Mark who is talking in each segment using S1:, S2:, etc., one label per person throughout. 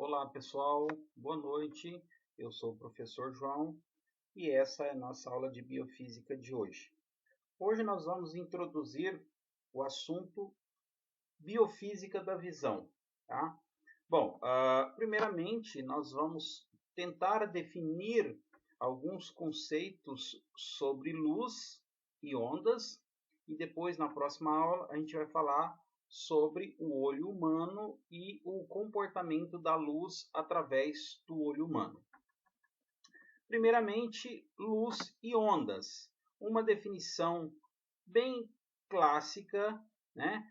S1: Olá pessoal, boa noite. Eu sou o professor João e essa é a nossa aula de biofísica de hoje. Hoje nós vamos introduzir o assunto biofísica da visão, tá? Bom, primeiramente nós vamos tentar definir alguns conceitos sobre luz e ondas e depois na próxima aula a gente vai falar sobre o olho humano e o comportamento da luz através do olho humano. Primeiramente, luz e ondas. Uma definição bem clássica, né?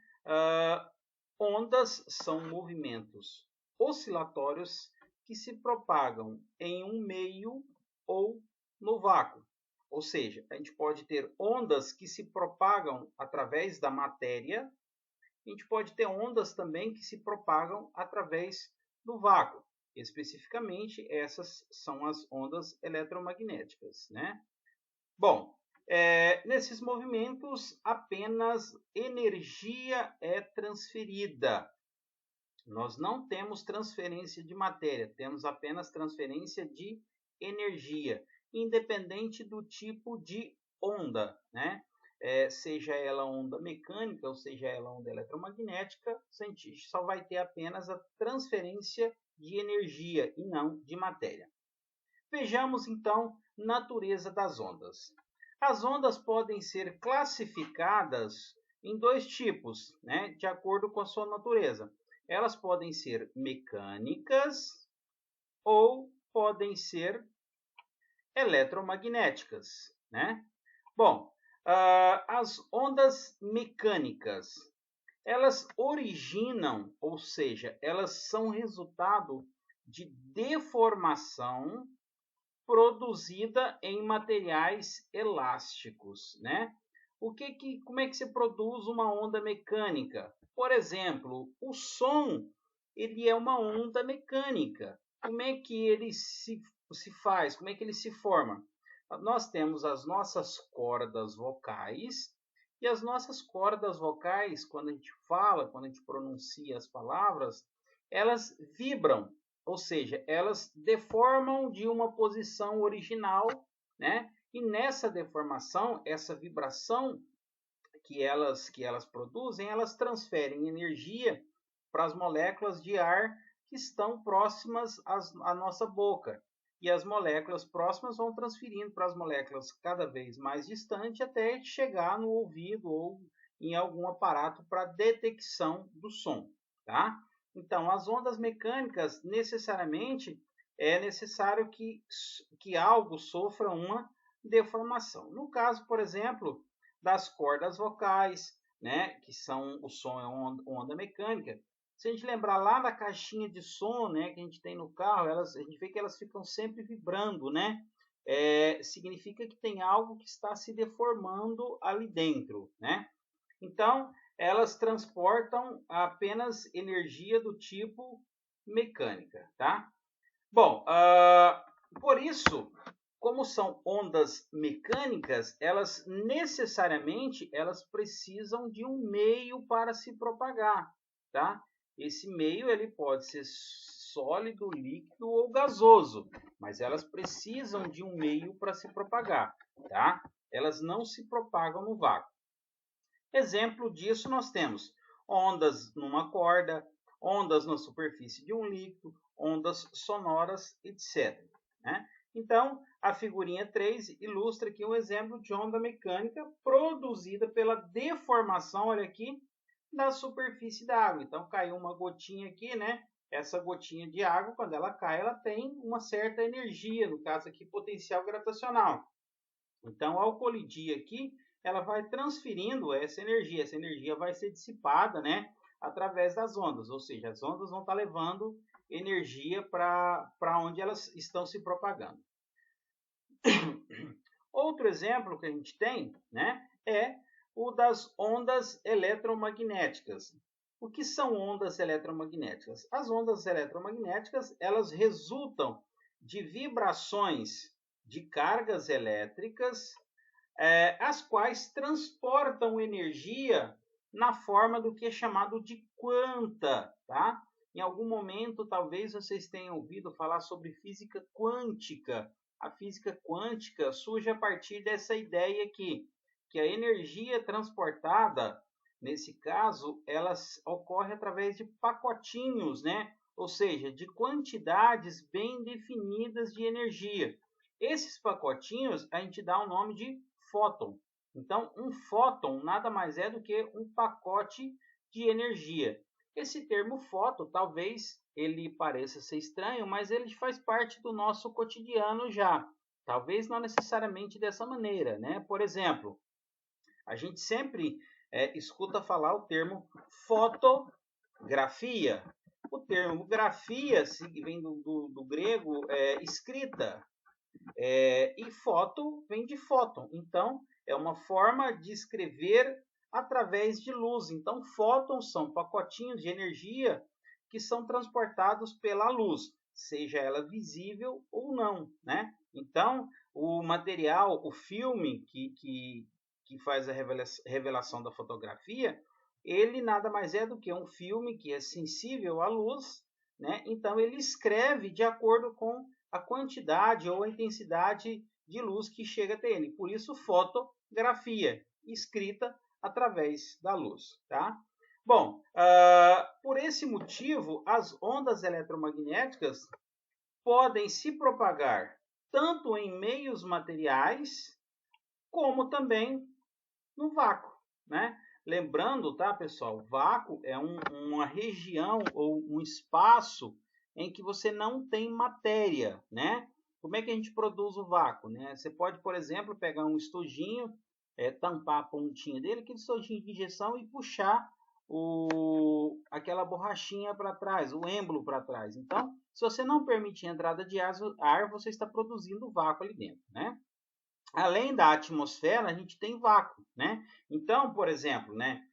S1: Ondas são movimentos oscilatórios que se propagam em um meio ou no vácuo. Ou seja, a gente pode ter ondas que se propagam através da matéria, a gente pode ter ondas também que se propagam através do vácuo. Especificamente, essas são as ondas eletromagnéticas, né? Bom, nesses movimentos, apenas energia é transferida. Nós não temos transferência de matéria, temos apenas transferência de energia, independente do tipo de onda, né? Seja ela onda mecânica ou seja ela onda eletromagnética, a gente só vai ter apenas a transferência de energia e não de matéria. Vejamos então natureza das ondas. As ondas podem ser classificadas em dois tipos, né, de acordo com a sua natureza. Elas podem ser mecânicas ou podem ser eletromagnéticas, né? Bom, as ondas mecânicas, elas originam, ou seja, elas são resultado de deformação produzida em materiais elásticos, né? Como é que se produz uma onda mecânica? Por exemplo, o som, ele é uma onda mecânica. Como é que ele se faz? Como é que ele se forma? Nós temos as nossas cordas vocais, e as nossas cordas vocais, quando a gente fala, quando a gente pronuncia as palavras, elas vibram, ou seja, elas deformam de uma posição original, né? E nessa deformação, essa vibração que elas produzem, elas transferem energia para as moléculas de ar que estão próximas à nossa boca. E as moléculas próximas vão transferindo para as moléculas cada vez mais distantes até chegar no ouvido ou em algum aparato para detecção do som, tá? Então, as ondas mecânicas, necessariamente, é necessário que algo sofra uma deformação. No caso, por exemplo, das cordas vocais, né, que são o som é onda mecânica. Se a gente lembrar lá da caixinha de som, né, que a gente tem no carro, a gente vê que elas ficam sempre vibrando, né? Significa que tem algo que está se deformando ali dentro, né? Então, elas transportam apenas energia do tipo mecânica, tá? Bom, por isso, como são ondas mecânicas, elas necessariamente elas precisam de um meio para se propagar, tá? Esse meio ele pode ser sólido, líquido ou gasoso, mas elas precisam de um meio para se propagar, tá? Elas não se propagam no vácuo. Exemplo disso nós temos ondas numa corda, ondas na superfície de um líquido, ondas sonoras, etc. Né? Então, a figurinha 3 ilustra aqui um exemplo de onda mecânica produzida pela deformação, olha aqui, da superfície da água. Então, caiu uma gotinha aqui, né? Essa gotinha de água, quando ela cai, ela tem uma certa energia, no caso aqui, potencial gravitacional. Então, ao colidir aqui, ela vai transferindo essa energia vai ser dissipada, né, através das ondas, ou seja, as ondas vão estar levando energia para onde elas estão se propagando. Outro exemplo que a gente tem, né, é o das ondas eletromagnéticas. O que são ondas eletromagnéticas? As ondas eletromagnéticas, elas resultam de vibrações de cargas elétricas, as quais transportam energia na forma do que é chamado de quanta, tá? Em algum momento, talvez vocês tenham ouvido falar sobre física quântica. A física quântica surge a partir dessa ideia aqui, que a energia transportada, nesse caso, ela ocorre através de pacotinhos, né? Ou seja, de quantidades bem definidas de energia. Esses pacotinhos a gente dá o nome de fóton. Então, um fóton nada mais é do que um pacote de energia. Esse termo fóton, talvez ele pareça ser estranho, mas ele faz parte do nosso cotidiano já. Talvez não necessariamente dessa maneira, né? Por exemplo, a gente sempre escuta falar o termo fotografia. O termo grafia vem do grego escrita, e foto vem de fóton. Então, é uma forma de escrever através de luz. Então, fótons são pacotinhos de energia que são transportados pela luz, seja ela visível ou não, né? Então, o material, o filme que faz a revelação da fotografia, ele nada mais é do que um filme que é sensível à luz, né? Então, ele escreve de acordo com a quantidade ou a intensidade de luz que chega até ele. Por isso, fotografia, escrita através da luz, tá? Bom, por esse motivo, as ondas eletromagnéticas podem se propagar tanto em meios materiais como também no vácuo, né? Lembrando, tá, pessoal? Vácuo é uma região ou um espaço em que você não tem matéria, né? Como é que a gente produz o vácuo, né? Você pode, por exemplo, pegar um estojinho, tampar a pontinha dele, aquele estojinho de injeção, e puxar aquela borrachinha para trás, o êmbolo para trás. Então, se você não permite a entrada de ar, você está produzindo vácuo ali dentro, né? Além da atmosfera, a gente tem vácuo, né? Então, por exemplo, né,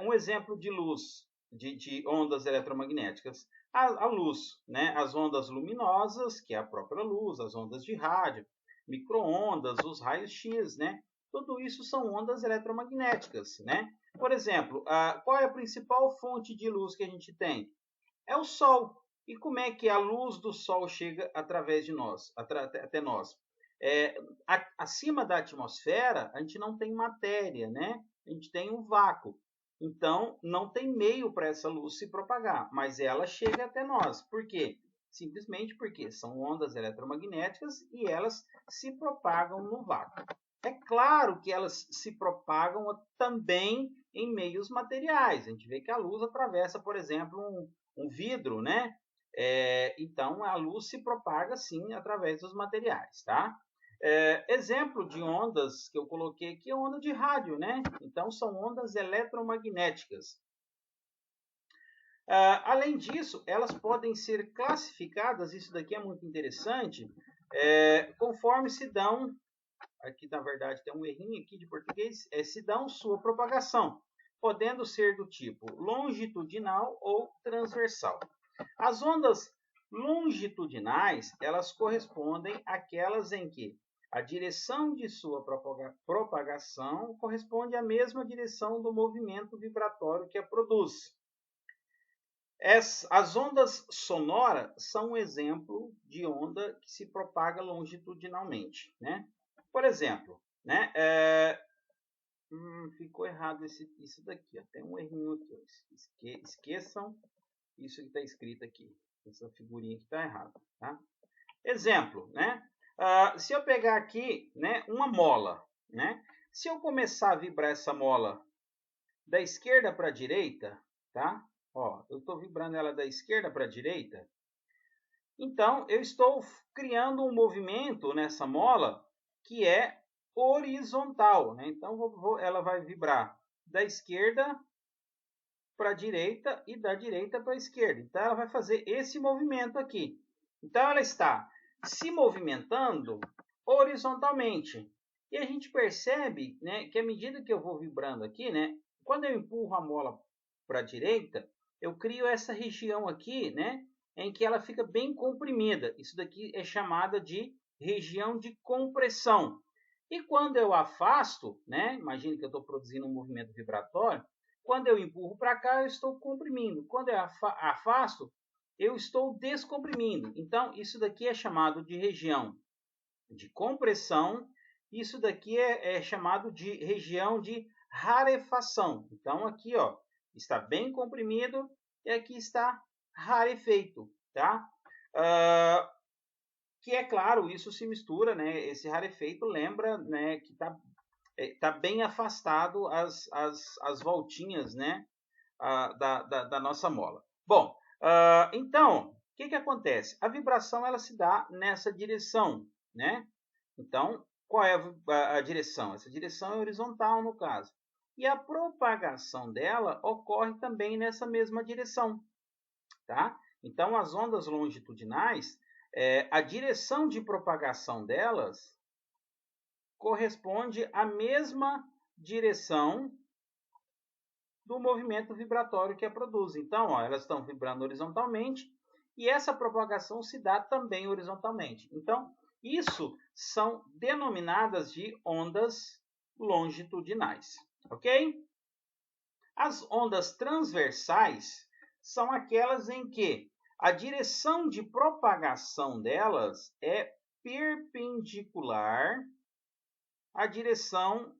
S1: um exemplo de luz, de ondas eletromagnéticas, a luz, né, as ondas luminosas, que é a própria luz, as ondas de rádio, micro-ondas, os raios X, né? Tudo isso são ondas eletromagnéticas, né? Por exemplo, qual é a principal fonte de luz que a gente tem? É o Sol. E como é que a luz do Sol chega através de nós, até nós? Acima da atmosfera, a gente não tem matéria, né? A gente tem um vácuo. Então, não tem meio para essa luz se propagar, mas ela chega até nós. Por quê? Simplesmente porque são ondas eletromagnéticas e elas se propagam no vácuo. É claro que elas se propagam também em meios materiais. A gente vê que a luz atravessa, por exemplo, um vidro, né? Então, a luz se propaga, sim, através dos materiais, tá? Exemplo de ondas que eu coloquei aqui é onda de rádio, né? Então, são ondas eletromagnéticas. Além disso, elas podem ser classificadas, isso daqui é muito interessante, conforme se dão, aqui na verdade tem um errinho aqui de português, se dão sua propagação, podendo ser do tipo longitudinal ou transversal. As ondas longitudinais, elas correspondem àquelas em que a direção de sua propagação corresponde à mesma direção do movimento vibratório que a produz. As ondas sonoras são um exemplo de onda que se propaga longitudinalmente, né? Por exemplo, né? Ficou errado isso daqui, ó. Tem um errinho aqui. Esqueçam isso que está escrito aqui. Essa figurinha aqui está errada, tá? Exemplo, né? Se eu pegar aqui, né, uma mola, né? Se eu começar a vibrar essa mola da esquerda para a direita, tá? Ó, eu estou vibrando ela da esquerda para a direita. Então, eu estou criando um movimento nessa mola que é horizontal, né? Então, ela vai vibrar da esquerda para a direita e da direita para a esquerda. Então, ela vai fazer esse movimento aqui. Então, ela está se movimentando horizontalmente. E a gente percebe, né, que à medida que eu vou vibrando aqui, né, quando eu empurro a mola para a direita, eu crio essa região aqui, né, em que ela fica bem comprimida. Isso daqui é chamada de região de compressão. E quando eu afasto, né, imagine que eu estou produzindo um movimento vibratório, Quando eu empurro para cá, eu estou comprimindo. Quando eu afasto, eu estou descomprimindo. Então, isso daqui é chamado de região de compressão. Isso daqui é chamado de região de rarefação. Então, aqui ó, está bem comprimido e aqui está rarefeito. Tá? Que é claro, isso se mistura, né? Esse rarefeito lembra, né, que tá bem afastado as voltinhas, né, da nossa mola. Bom, então, o que acontece? A vibração ela se dá nessa direção, né? Então, qual é a direção? Essa direção é horizontal, no caso. E a propagação dela ocorre também nessa mesma direção, tá? Então, as ondas longitudinais, a direção de propagação delas corresponde à mesma direção do movimento vibratório que a produz. Então, ó, elas estão vibrando horizontalmente e essa propagação se dá também horizontalmente. Então, isso são denominadas de ondas longitudinais, ok? As ondas transversais são aquelas em que a direção de propagação delas é perpendicular à direção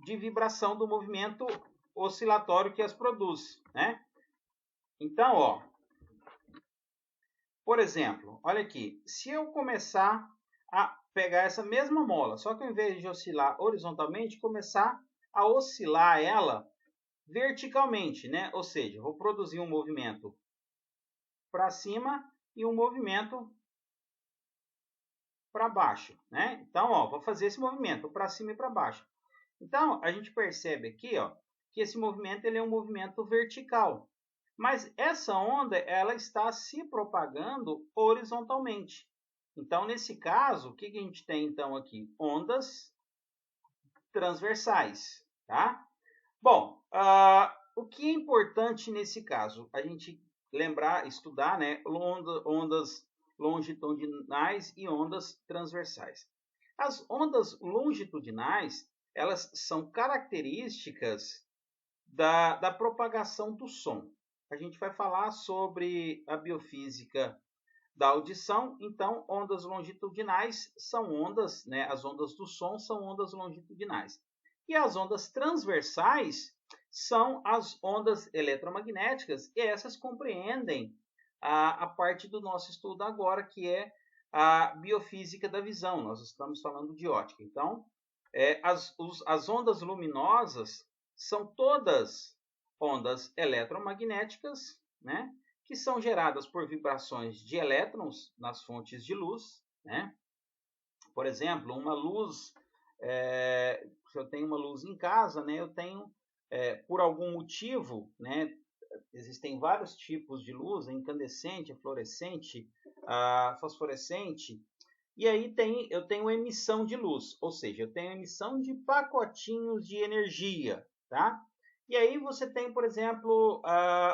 S1: de vibração do movimento oscilatório que as produz, né? Então, ó, por exemplo, olha aqui, se eu começar a pegar essa mesma mola, só que ao invés de oscilar horizontalmente, começar a oscilar ela verticalmente, né? Ou seja, vou produzir um movimento para cima e um movimento para baixo, né? Então, ó, vou fazer esse movimento para cima e para baixo. Então, a gente percebe aqui, ó, que esse movimento ele é um movimento vertical. Mas essa onda ela está se propagando horizontalmente. Então, nesse caso, o que a gente tem então aqui? Ondas transversais, tá? Bom, o que é importante nesse caso? A gente lembrar, estudar, né, ondas longitudinais e ondas transversais. As ondas longitudinais, elas são características da propagação do som. A gente vai falar sobre a biofísica da audição, então ondas longitudinais são ondas, né, as ondas do som são ondas longitudinais. E as ondas transversais são as ondas eletromagnéticas, e essas compreendem a parte do nosso estudo agora, que é a biofísica da visão. Nós estamos falando de ótica. Então, as ondas luminosas são todas ondas eletromagnéticas, né, que são geradas por vibrações de elétrons nas fontes de luz, né? Por exemplo, uma luz, se eu tenho uma luz em casa, né, eu tenho, por algum motivo, né, existem vários tipos de luz, incandescente, fluorescente, fosforescente, e aí eu tenho emissão de luz, ou seja, eu tenho emissão de pacotinhos de energia, tá? E aí você tem, por exemplo,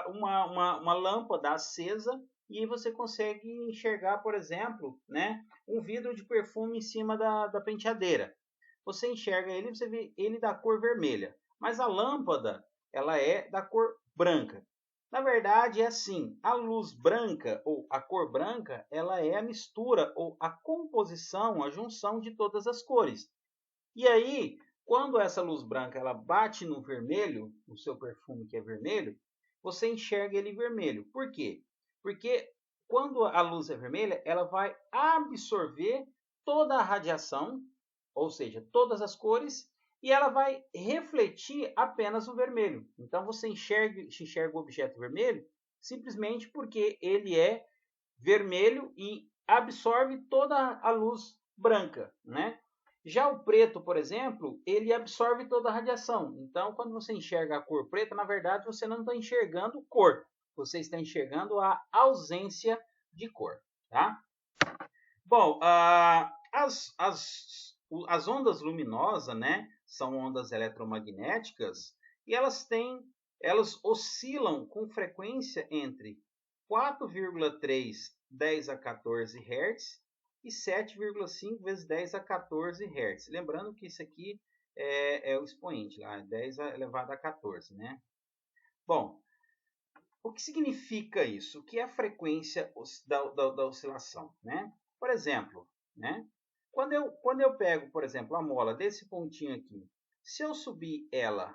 S1: uma lâmpada acesa e você consegue enxergar, por exemplo, né, um vidro de perfume em cima da penteadeira. Você enxerga ele, você vê ele da cor vermelha, mas a lâmpada ela é da cor branca. Na verdade, é assim, a luz branca ou a cor branca, ela é a mistura ou a composição, a junção de todas as cores. E aí, quando essa luz branca ela bate no vermelho, no seu perfume que é vermelho, você enxerga ele vermelho. Por quê? Porque quando a luz é vermelha, ela vai absorver toda a radiação, ou seja, todas as cores, e ela vai refletir apenas o vermelho. Então você enxerga o objeto vermelho simplesmente porque ele é vermelho e absorve toda a luz branca, né? Já o preto, por exemplo, ele absorve toda a radiação. Então, quando você enxerga a cor preta, na verdade, você não está enxergando cor. Você está enxergando a ausência de cor, tá? Bom, as ondas luminosas, né, são ondas eletromagnéticas e elas oscilam com frequência entre 4,3 10 a 14 Hz e 7,5 vezes 10 a 14 Hz. Lembrando que isso aqui é o expoente lá, 10 elevado a 14, né? Bom, o que significa isso? O que é a frequência da oscilação, né? Por exemplo, né? Quando eu pego, por exemplo, a mola desse pontinho aqui, se eu subir ela,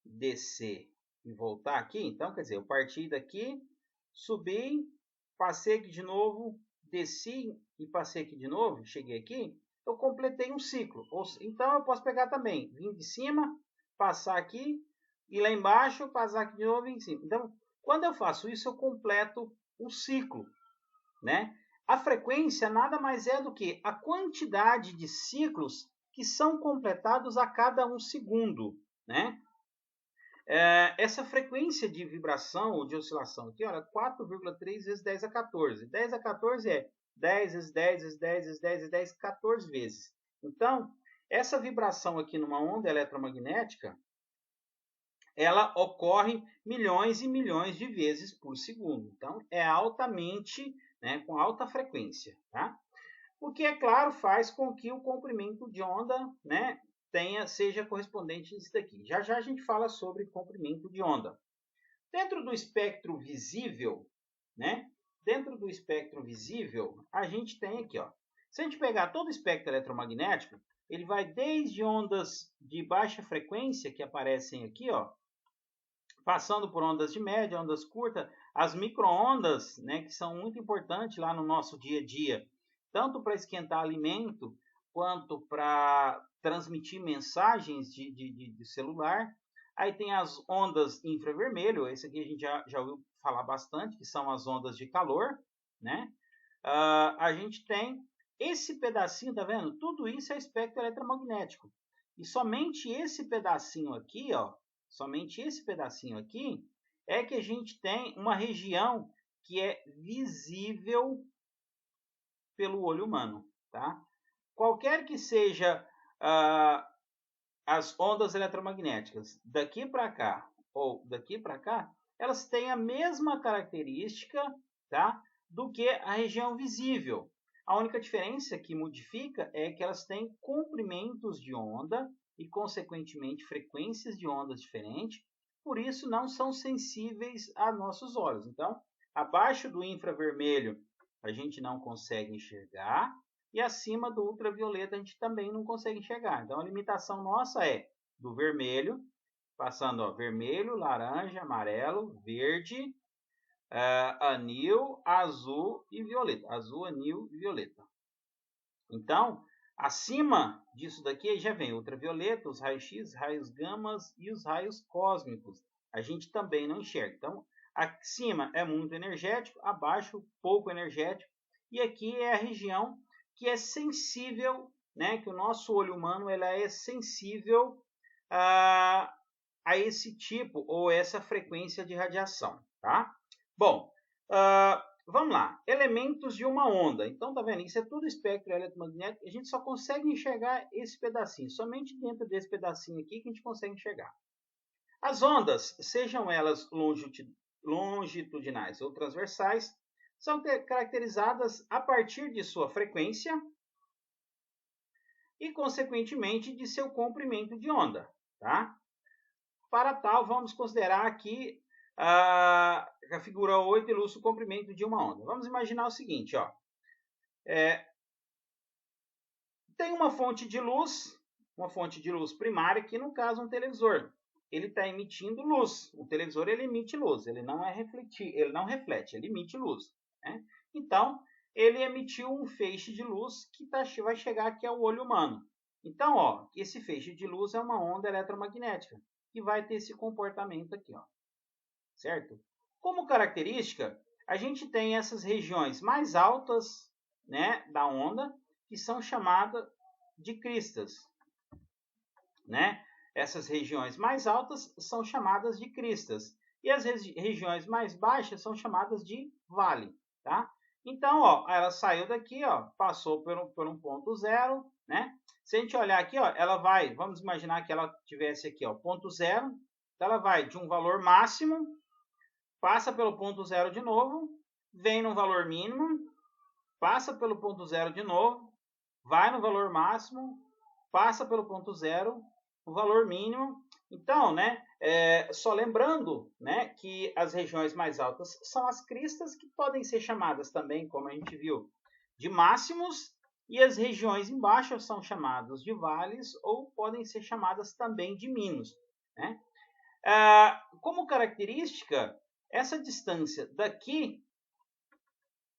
S1: descer e voltar aqui, então, quer dizer, eu parti daqui, subi, passei aqui de novo, desci e passei aqui de novo, cheguei aqui, eu completei um ciclo. Então, eu posso pegar também, vir de cima, passar aqui, ir lá embaixo, passar aqui de novo e em cima. Então, quando eu faço isso, eu completo um ciclo, né? A frequência nada mais é do que a quantidade de ciclos que são completados a cada um segundo, né? Essa frequência de vibração ou de oscilação aqui, olha, 4,3 vezes 10 a 14. 10 a 14 é 10 vezes 10 vezes 10 vezes 10 vezes 10, 14 vezes. Então, essa vibração aqui numa onda eletromagnética, ela ocorre milhões e milhões de vezes por segundo. Então, é altamente, né, com alta frequência, tá? O que, é claro, faz com que o comprimento de onda, né, seja correspondente a isso daqui. Já já a gente fala sobre comprimento de onda. Dentro do espectro visível, né, dentro do espectro visível, a gente tem aqui, ó, se a gente pegar todo o espectro eletromagnético, ele vai desde ondas de baixa frequência, que aparecem aqui, ó, passando por ondas de média, ondas curtas, as micro-ondas, né, que são muito importantes lá no nosso dia a dia, tanto para esquentar alimento, quanto para transmitir mensagens de celular. Aí tem as ondas infravermelho, esse aqui a gente já ouviu falar bastante, que são as ondas de calor, né? A gente tem esse pedacinho, tá vendo? Tudo isso é espectro eletromagnético. E somente esse pedacinho aqui, ó, somente esse pedacinho aqui, é que a gente tem uma região que é visível pelo olho humano, tá? Qualquer que seja as ondas eletromagnéticas daqui para cá ou daqui para cá, elas têm a mesma característica, tá, do que a região visível. A única diferença que modifica é que elas têm comprimentos de onda e, consequentemente, frequências de ondas diferentes, por isso não são sensíveis a nossos olhos. Então, abaixo do infravermelho, a gente não consegue enxergar, e acima do ultravioleta a gente também não consegue enxergar. Então, a limitação nossa é do vermelho, passando ó, vermelho, laranja, amarelo, verde, anil, azul e violeta. Azul, anil e violeta. Então, acima disso daqui já vem ultravioleta, os raios X, raios gamas e os raios cósmicos. A gente também não enxerga. Então, acima é muito energético, abaixo pouco energético. E aqui é a região que é sensível, né? Que o nosso olho humano ela é sensível a esse tipo ou essa frequência de radiação, tá? Bom, vamos lá. Elementos de uma onda. Então, tá vendo? Isso é tudo espectro eletromagnético. A gente só consegue enxergar esse pedacinho. Somente dentro desse pedacinho aqui que a gente consegue enxergar. As ondas, sejam elas longitudinais ou transversais, são caracterizadas a partir de sua frequência e, consequentemente, de seu comprimento de onda, tá? Para tal, vamos considerar aqui a figura 8 ilustra o comprimento de uma onda. Vamos imaginar o seguinte, ó. Tem uma fonte de luz primária, que no caso um televisor. Ele está emitindo luz. O televisor ele emite luz, ele não reflete, ele emite luz, né? Então, ele emitiu um feixe de luz que vai chegar aqui ao olho humano. Então, ó, esse feixe de luz é uma onda eletromagnética que vai ter esse comportamento aqui, ó. Certo? Como característica, a gente tem essas regiões mais altas, né, da onda, que são chamadas de cristas, né? Essas regiões mais altas são chamadas de cristas e as regiões mais baixas são chamadas de vale, tá? Então, ó, ela saiu daqui, ó, passou por um ponto zero, né? Se a gente olhar aqui, ó, ela vai, vamos imaginar que ela tivesse aqui, ó, ponto zero, então ela vai de um valor máximo, passa pelo ponto zero de novo, vem no valor mínimo, passa pelo ponto zero de novo, vai no valor máximo, passa pelo ponto zero, o valor mínimo. Então, né, só lembrando, né, que as regiões mais altas são as cristas, que podem ser chamadas também, como a gente viu, de máximos, e as regiões embaixo são chamadas de vales ou podem ser chamadas também de mínimos, né? Como característica, essa distância daqui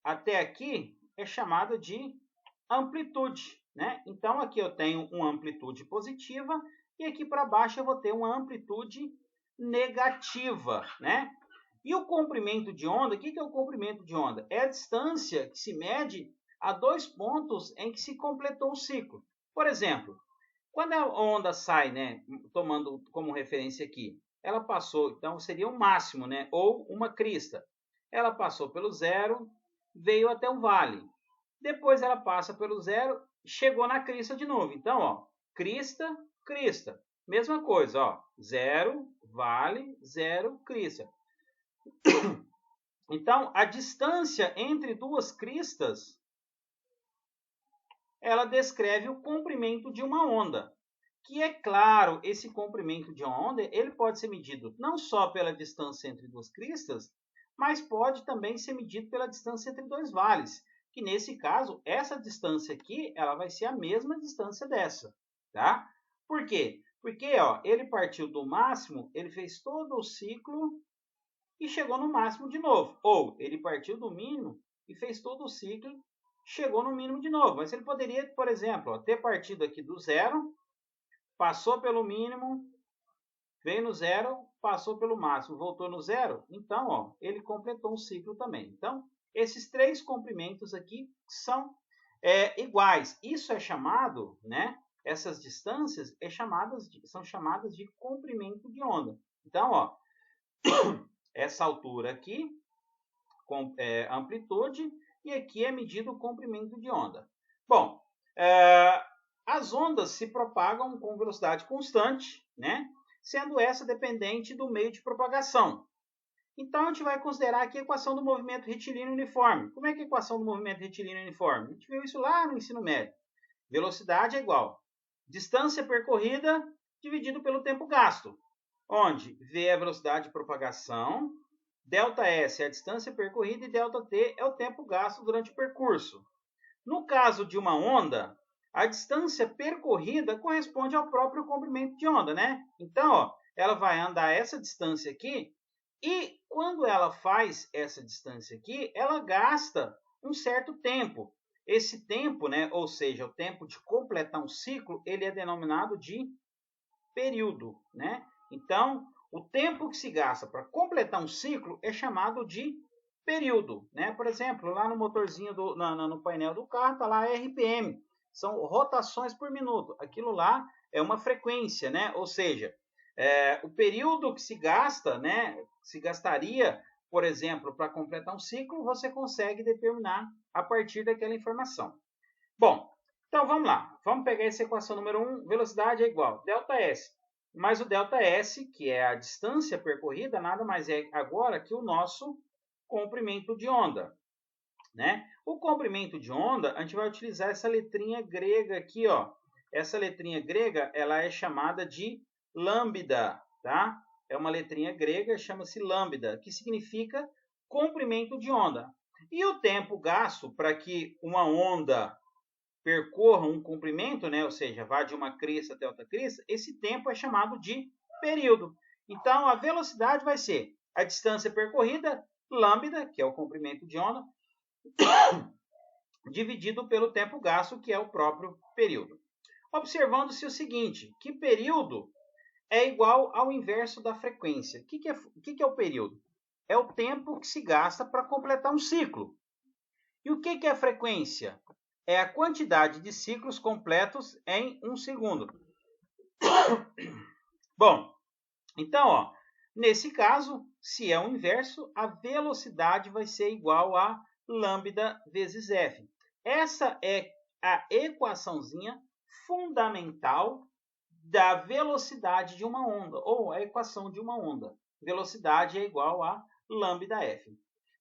S1: até aqui é chamada de amplitude, né? Então, aqui eu tenho uma amplitude positiva e aqui para baixo eu vou ter uma amplitude negativa, né? E o comprimento de onda, o que é o comprimento de onda? É a distância que se mede a dois pontos em que se completou o ciclo. Por exemplo, quando a onda sai, né, tomando como referência aqui, ela passou, então seria um máximo, né, ou uma crista. Ela passou pelo zero, veio até o vale. Depois ela passa pelo zero, chegou na crista de novo. Então, ó, crista, crista. Mesma coisa, ó, zero, vale, zero, crista. Então, a distância entre duas cristas, ela descreve o comprimento de uma onda. Que é claro, esse comprimento de uma onda, ele pode ser medido não só pela distância entre duas cristas, mas pode também ser medido pela distância entre dois vales. Que nesse caso, essa distância aqui, ela vai ser a mesma distância dessa, tá? Por quê? Porque, ó, ele partiu do máximo, ele fez todo o ciclo e chegou no máximo de novo. Ou ele partiu do mínimo e fez todo o ciclo, chegou no mínimo de novo. Mas ele poderia, por exemplo, ó, ter partido aqui do zero, passou pelo mínimo, veio no zero, passou pelo máximo, voltou no zero. Então, ó, ele completou um ciclo também. Então, esses três comprimentos aqui são iguais. Isso é chamado, né? Essas distâncias são chamadas de comprimento de onda. Então, ó, essa altura aqui, amplitude, e aqui é medido o comprimento de onda. Bom, as ondas se propagam com velocidade constante, né? Sendo essa dependente do meio de propagação. Então, a gente vai considerar aqui a equação do movimento retilíneo uniforme. Como é que é a equação do movimento retilíneo uniforme? A gente viu isso lá no ensino médio. Velocidade é igual distância percorrida dividido pelo tempo gasto, onde V é a velocidade de propagação, ΔS é a distância percorrida e ΔT é o tempo gasto durante o percurso. No caso de uma onda, a distância percorrida corresponde ao próprio comprimento de onda, né? Então, ó, ela vai andar essa distância aqui e quando ela faz essa distância aqui, ela gasta um certo tempo. Esse tempo, né, ou seja, o tempo de completar um ciclo, ele é denominado de período, né? Então, o tempo que se gasta para completar um ciclo é chamado de período, né? Por exemplo, lá no motorzinho no painel do carro está lá RPM, são rotações por minuto. Aquilo lá é uma frequência, né? Ou seja, o período que se gasta, né? Se gastaria, por exemplo, para completar um ciclo, você consegue determinar a partir daquela informação. Bom, então vamos lá. Vamos pegar essa equação número 1, velocidade é igual a ΔS. Mas o ΔS, que é a distância percorrida, nada mais é agora que o nosso comprimento de onda, né? O comprimento de onda, a gente vai utilizar essa letrinha grega aqui, ó. Essa letrinha grega, ela é chamada de lambda, tá? É uma letrinha grega, chama-se lambda, que significa comprimento de onda. E o tempo gasto para que uma onda percorra um comprimento, né? Ou seja, vá de uma crista até outra crista, esse tempo é chamado de período. Então, a velocidade vai ser a distância percorrida, lambda, que é o comprimento de onda, dividido pelo tempo gasto, que é o próprio período. Observando-se o seguinte, que período é igual ao inverso da frequência. O que é o período? É o tempo que se gasta para completar um ciclo. E o que é a frequência? É a quantidade de ciclos completos em um segundo. Bom, então, ó, nesse caso, se é o inverso, a velocidade vai ser igual a lambda vezes f. Essa é a equaçãozinha fundamental da velocidade de uma onda, ou a equação de uma onda. Velocidade é igual a lambda f.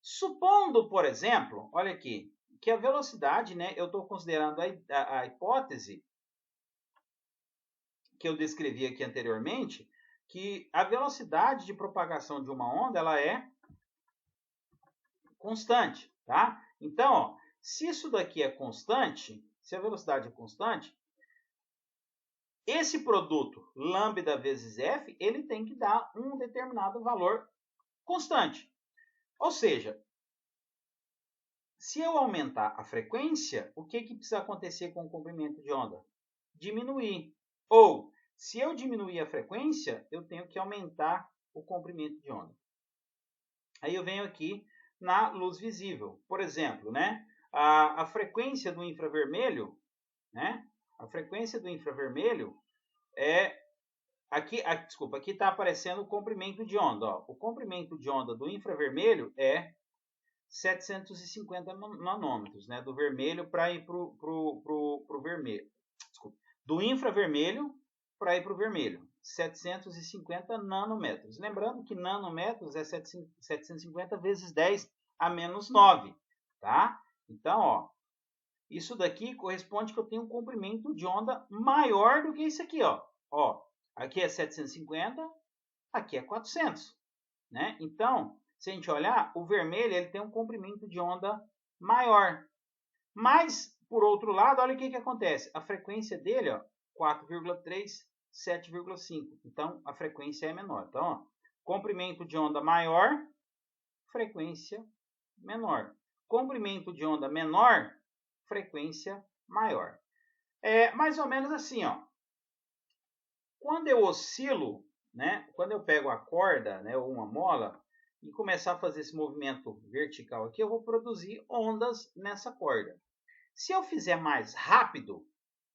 S1: Supondo, por exemplo, olha aqui, que a velocidade, né, eu estou considerando a hipótese que eu descrevi aqui anteriormente, que a velocidade de propagação de uma onda ela é constante, tá? Então, ó, se isso daqui é constante, se a velocidade é constante, esse produto lambda vezes f, ele tem que dar um determinado valor constante. Ou seja, se eu aumentar a frequência, o que precisa acontecer com o comprimento de onda? Diminuir. Ou, se eu diminuir a frequência, eu tenho que aumentar o comprimento de onda. Aí eu venho aqui na luz visível. Por exemplo, né, a frequência do infravermelho, né, a frequência do infravermelho é... Aqui está aparecendo o comprimento de onda. Ó. O comprimento de onda do infravermelho é 750 nanômetros, né? Do vermelho para ir para o vermelho. Desculpa. Do infravermelho para ir para o vermelho. 750 nanômetros. Lembrando que nanômetros é 750 vezes 10 a menos 9. Tá? Então, ó, isso daqui corresponde que eu tenho um comprimento de onda maior do que isso aqui. Ó, aqui é 750, aqui é 400. Né? Então, se a gente olhar, o vermelho ele tem um comprimento de onda maior. Mas, por outro lado, olha o que acontece. A frequência dele, ó, 4,3, 7,5. Então, a frequência é menor. Então, ó, comprimento de onda maior, frequência menor. Comprimento de onda menor, frequência maior. É mais ou menos assim, ó. Quando eu oscilo, né, quando eu pego a corda, né, ou uma mola, e começar a fazer esse movimento vertical aqui, eu vou produzir ondas nessa corda. Se eu fizer mais rápido, o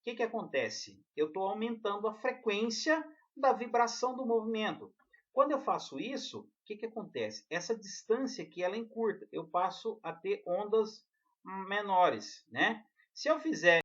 S1: que acontece? Eu estou aumentando a frequência da vibração do movimento. Quando eu faço isso, o que acontece? Essa distância aqui ela encurta, eu passo a ter ondas menores, né? Se eu fizer